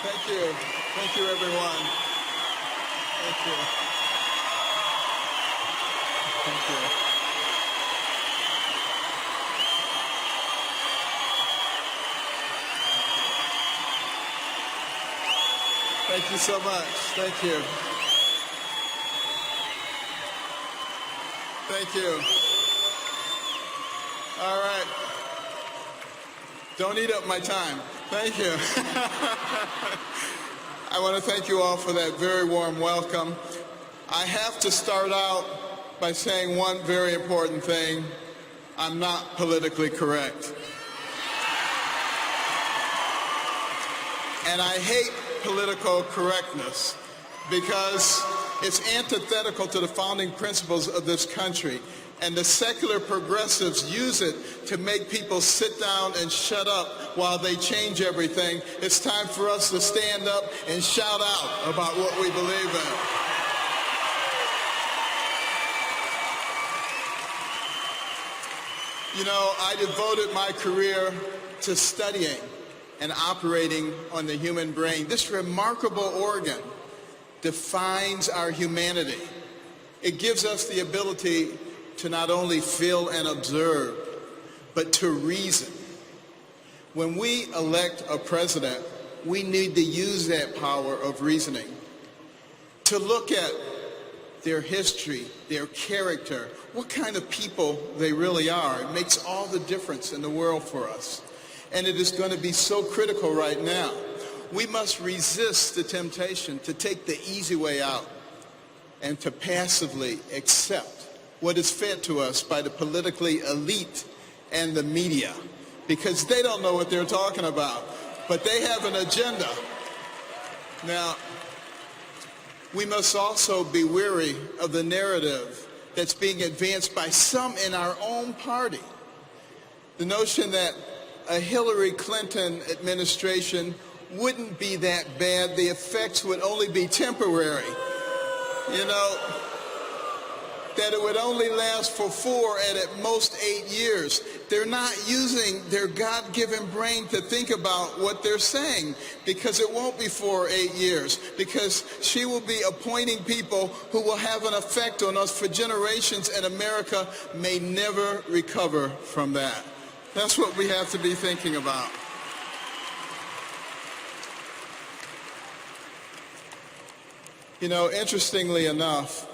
Thank you. Thank you, everyone. Thank you. Thank you. Thank you so much. Thank you. Thank you. All right. Don't eat up my time. Thank you. I want to thank you all for that very warm welcome. I have to start out by saying one very important thing. I'm not politically correct. And I hate political correctness because it's antithetical to the founding principles of this country. And the secular progressives use it to make people sit down and shut up while they change everything. It's time for us to stand up and shout out about what we believe in. You know, I devoted my career to studying and operating on the human brain. This remarkable organ defines our humanity. It gives us the ability to not only feel and observe, but to reason. When we elect a president, we need to use that power of reasoning to look at their history, their character, what kind of people they really are. It makes all the difference in the world for us. And it is going to be so critical right now. We must resist the temptation to take the easy way out and to passively accept what is fed to us by the politically elite and the media, because they don't know what they're talking about, but they have an agenda. Now, we must also be wary of the narrative that's being advanced by some in our own party. The notion that a Hillary Clinton administration wouldn't be that bad, the effects would only be temporary. You know, that it would only last for 4 and at most 8 years. They're not using their God-given brain to think about what they're saying, because it won't be 4 or 8 years, because she will be appointing people who will have an effect on us for generations, and America may never recover from that. That's what we have to be thinking about. You know, interestingly enough,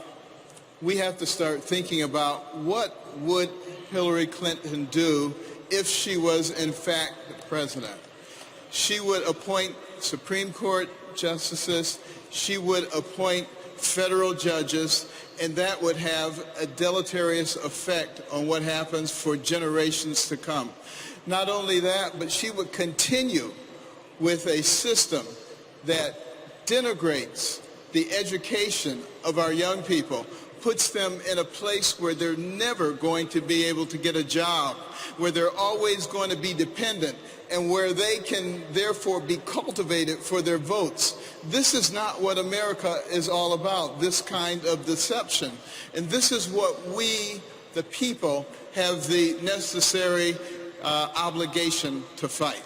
we have to start thinking about what would Hillary Clinton do if she was in fact the president. She would appoint Supreme Court justices, she would appoint federal judges, and that would have a deleterious effect on what happens for generations to come. Not only that, but she would continue with a system that denigrates the education of our young people, puts them in a place where they're never going to be able to get a job, where they're always going to be dependent, and where they can therefore be cultivated for their votes. This is not what America is all about, this kind of deception. And this is what we, the people, have the necessary obligation to fight.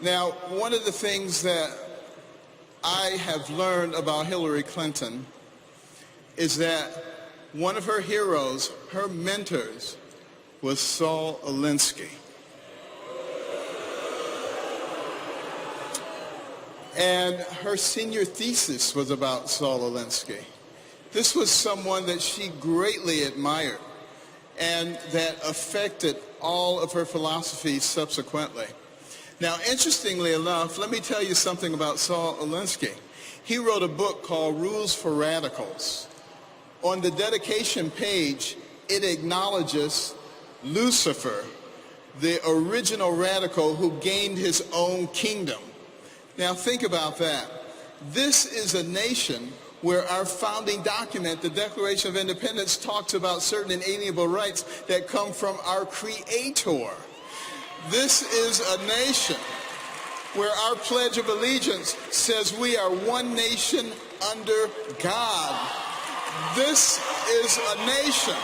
Now, one of the things that I have learned about Hillary Clinton is that one of her heroes, her mentors, was Saul Alinsky. And her senior thesis was about Saul Alinsky. This was someone that she greatly admired and that affected all of her philosophies subsequently. Now, interestingly enough, let me tell you something about Saul Alinsky. He wrote a book called Rules for Radicals. On the dedication page, it acknowledges Lucifer, the original radical who gained his own kingdom. Now, think about that. This is a nation where our founding document, the Declaration of Independence, talks about certain inalienable rights that come from our Creator. This is a nation where our Pledge of Allegiance says we are one nation under God. This is a nation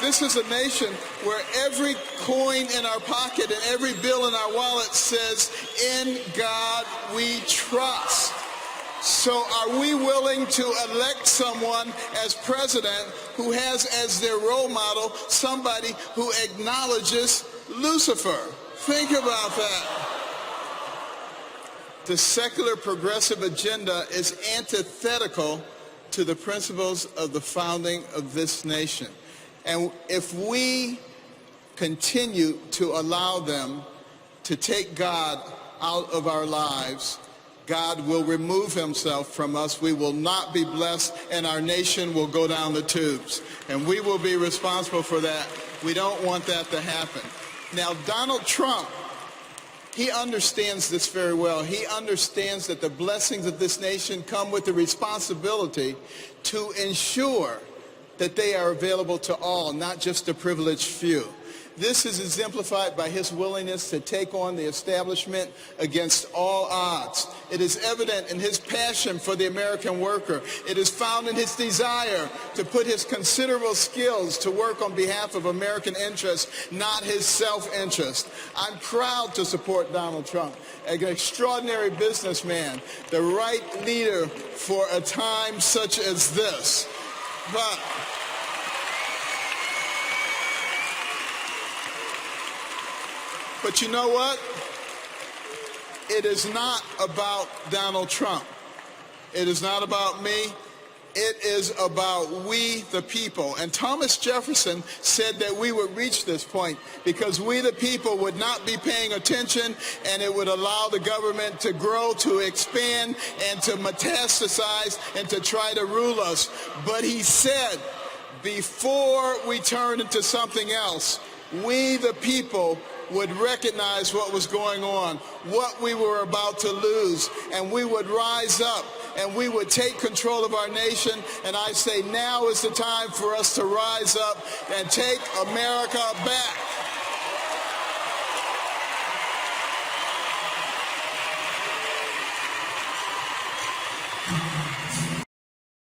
This is a nation where every coin in our pocket and every bill in our wallet says, "In God we trust." So are we willing to elect someone as president who has as their role model somebody who acknowledges Lucifer? Think about that. The secular progressive agenda is antithetical to the principles of the founding of this nation. And if we continue to allow them to take God out of our lives, God will remove himself from us. We will not be blessed, and our nation will go down the tubes. And we will be responsible for that. We don't want that to happen. Now, Donald Trump, he understands this very well. He understands that the blessings of this nation come with the responsibility to ensure that they are available to all, not just the privileged few. This is exemplified by his willingness to take on the establishment against all odds. It is evident in his passion for the American worker. It is found in his desire to put his considerable skills to work on behalf of American interests, not his self-interest. I'm proud to support Donald Trump, an extraordinary businessman, the right leader for a time such as this. But you know what? It is not about Donald Trump. It is not about me. It is about we, the people. And Thomas Jefferson said that we would reach this point because we, the people, would not be paying attention, and it would allow the government to grow, to expand, and to metastasize, and to try to rule us. But he said, before we turn into something else, we, the people, would recognize what was going on, what we were about to lose, and we would rise up and we would take control of our nation. And I say now is the time for us to rise up and take America back.